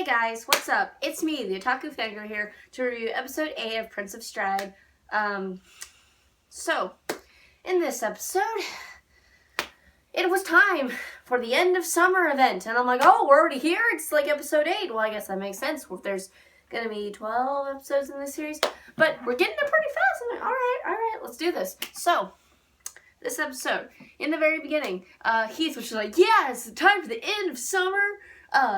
guys, what's up? It's me, the Otaku Fangirl here, to review episode 8 of Prince of Stride. So, in this episode, it was time for the end of summer event, and I'm like, oh, we're already here? It's like episode 8. Well, I guess that makes sense if there's gonna be 12 episodes in this series, but we're getting there pretty fast. I'm like, alright, let's do this. So, this episode, in the very beginning, Heath was just like, yeah, it's time for the end of summer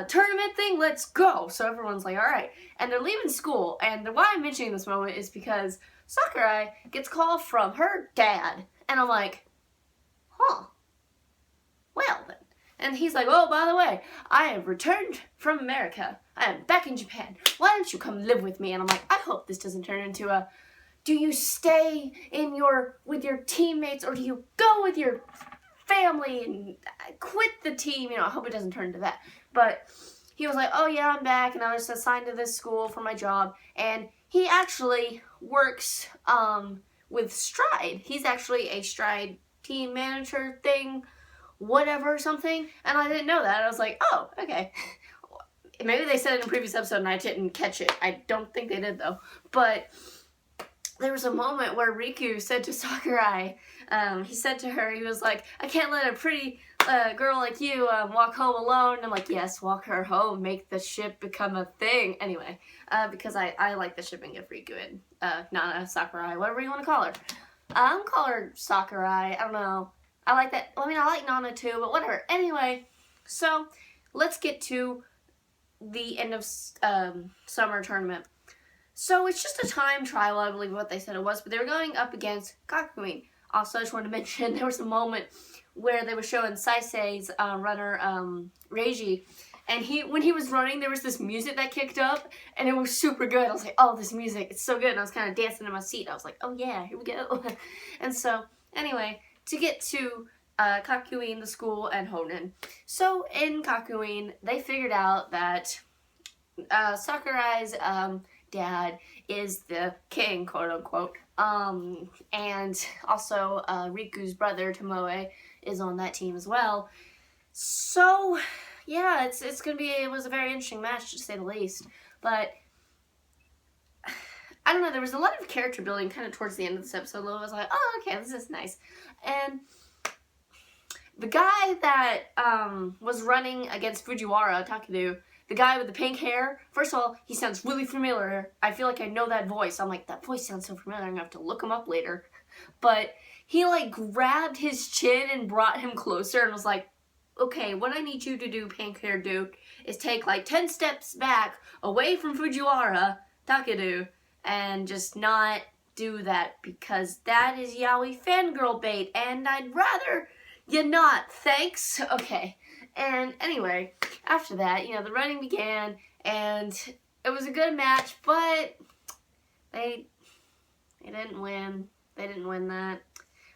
tournament thing, let's go. So everyone's like, alright. And they're leaving school, and why I'm mentioning this moment is because Sakurai gets a call from her dad, and I'm like, huh, well then. And he's like, oh, by the way, I have returned from America. I am back in Japan. Why don't you come live with me? And I'm like, I hope this doesn't turn into a, do you stay with your teammates, or do you go with your family and quit the team? You know, I hope it doesn't turn into that. But he was like, oh yeah, I'm back, and I was assigned to this school for my job. And he actually works with Stride. He's actually a Stride team manager thing, whatever, something. And I didn't know that. I was like, oh, okay. Maybe they said it in a previous episode and I didn't catch it. I don't think they did, though. But there was a moment where Riku said to Sakurai, he said to her, he was like, I can't let a pretty girl like you walk home alone. And I'm like, yes, walk her home, make the ship become a thing. Anyway, because I like the shipping of Riku and Nana, Sakurai, whatever you want to call her. I'm call her Sakurai, I don't know. I like that. I mean, I like Nana too, but whatever. Anyway, so let's get to the end of summer tournament. So it's just a time trial, I believe what they said it was, but they were going up against Kakumi. Also, I just wanted to mention there was a moment where they were showing Saisei's runner, Reiji, and when he was running, there was this music that kicked up, and it was super good. I was like, oh, this music, it's so good, and I was kind of dancing in my seat. I was like, oh yeah, here we go. And so, anyway, to get to Kakyoin, the school, and Honen. So, in Kakyoin, they figured out that Sakurai's dad is the king, quote unquote, and also Riku's brother Tomoe is on that team as well. So yeah, it was a very interesting match, to say the least. But I don't know, there was a lot of character building kind of towards the end of this episode. I was like, oh, okay, this is nice. And the guy that was running against Fujiwara, Takeru, the guy with the pink hair, first of all, he sounds really familiar. I feel like I know that voice. I'm like, that voice sounds so familiar. I'm going to have to look him up later. But he, like, grabbed his chin and brought him closer and was like, okay, what I need you to do, pink hair dude, is take, like, 10 steps back away from Fujiwara, Takeru, and just not do that because that is yaoi fangirl bait, and I'd rather you not. Thanks. Okay. And anyway, after that, you know, the running began, and it was a good match, but they didn't win. They didn't win that.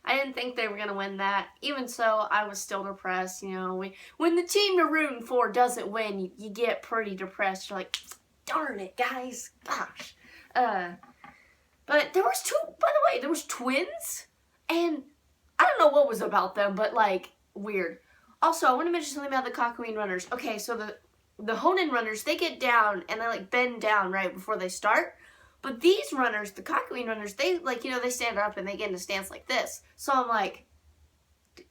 I didn't think they were going to win that. Even so, I was still depressed, you know. When the team you're rooting for doesn't win, you get pretty depressed. You're like, darn it, guys. Gosh. But there was there was twins, and I don't know what was about them, but, like, weird. Also, I want to mention something about the Kakyoin runners. Okay, so the Honen runners, they get down and they, like, bend down right before they start. But these runners, the Kakyoin runners, they, like, you know, they stand up and they get in a stance like this. So I'm like,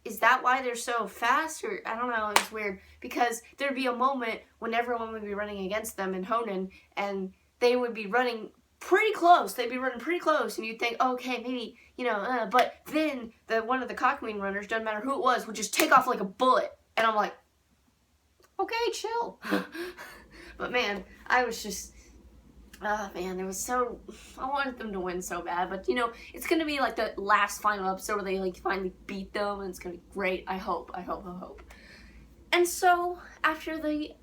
is that why they're so fast? Or, I don't know, it was weird. Because there'd be a moment when everyone would be running against them in Honen, and they would be running pretty close. They'd be running pretty close, and you'd think, okay, maybe, you know, but then one of the Kakyoin runners, doesn't matter who it was, would just take off like a bullet. And I'm like, okay, chill. But man, I was just, man, it was so, I wanted them to win so bad. But, you know, it's going to be like the last final episode where they, like, finally beat them, and it's going to be great. I hope. And so, after the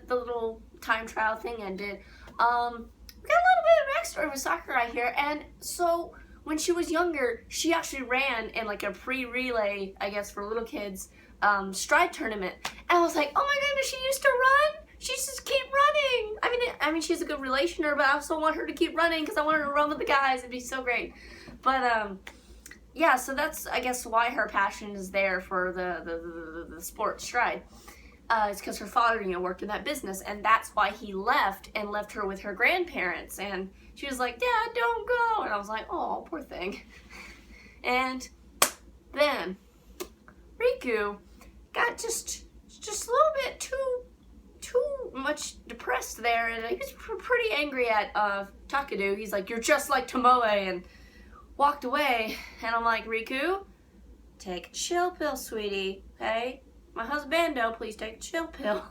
little time trial thing ended, we got a little bit of backstory with Sakurai here. And so, when she was younger, she actually ran in, like, a pre-relay, I guess, for little kids, Stride tournament. And I was like, oh my goodness, she used to run? She just keep running. I mean, she's a good relationer, but I also want her to keep running because I want her to run with the guys. It'd be so great. But, yeah, so that's, I guess, why her passion is there for the sport Stride. It's because her father, worked in that business, and that's why he left and left her with her grandparents. And she was like, "Dad, don't go." And I was like, "Oh, poor thing." And then Riku got just a little bit too much depressed there, and he was pretty angry at Takadu. He's like, "You're just like Tomoe," and walked away. And I'm like, "Riku, take a chill pill, sweetie, okay? My husbando, please take a chill pill."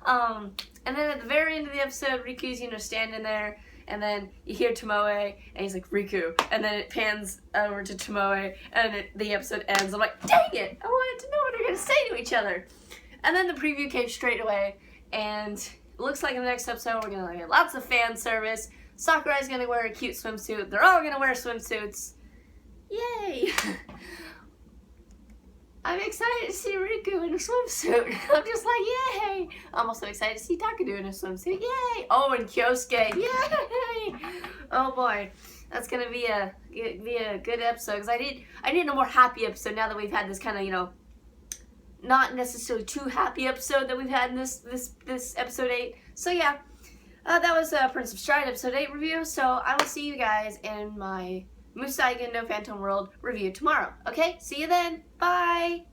And then at the very end of the episode, Riku's, standing there, and then you hear Tomoe, and he's like, "Riku," and then it pans over to Tomoe, and the episode ends. I'm like, dang it, I wanted to know what they're going to say to each other. And then the preview came straight away, and it looks like in the next episode, we're going to get lots of fan service. Sakurai's going to wear a cute swimsuit. They're all going to wear swimsuits. Yay! I'm excited to see Riku in a swimsuit. I'm just like, yay! I'm also excited to see Takadu in a swimsuit. Yay! Oh, and Kyosuke. Yay! Oh boy, that's gonna be a good episode, because I need a more happy episode now that we've had this kind of not necessarily too happy episode that we've had in this episode 8. So yeah, that was Prince of Stride episode 8 review. So I will see you guys in my Musai Gendo Phantom World review tomorrow. Okay, see you then. Bye!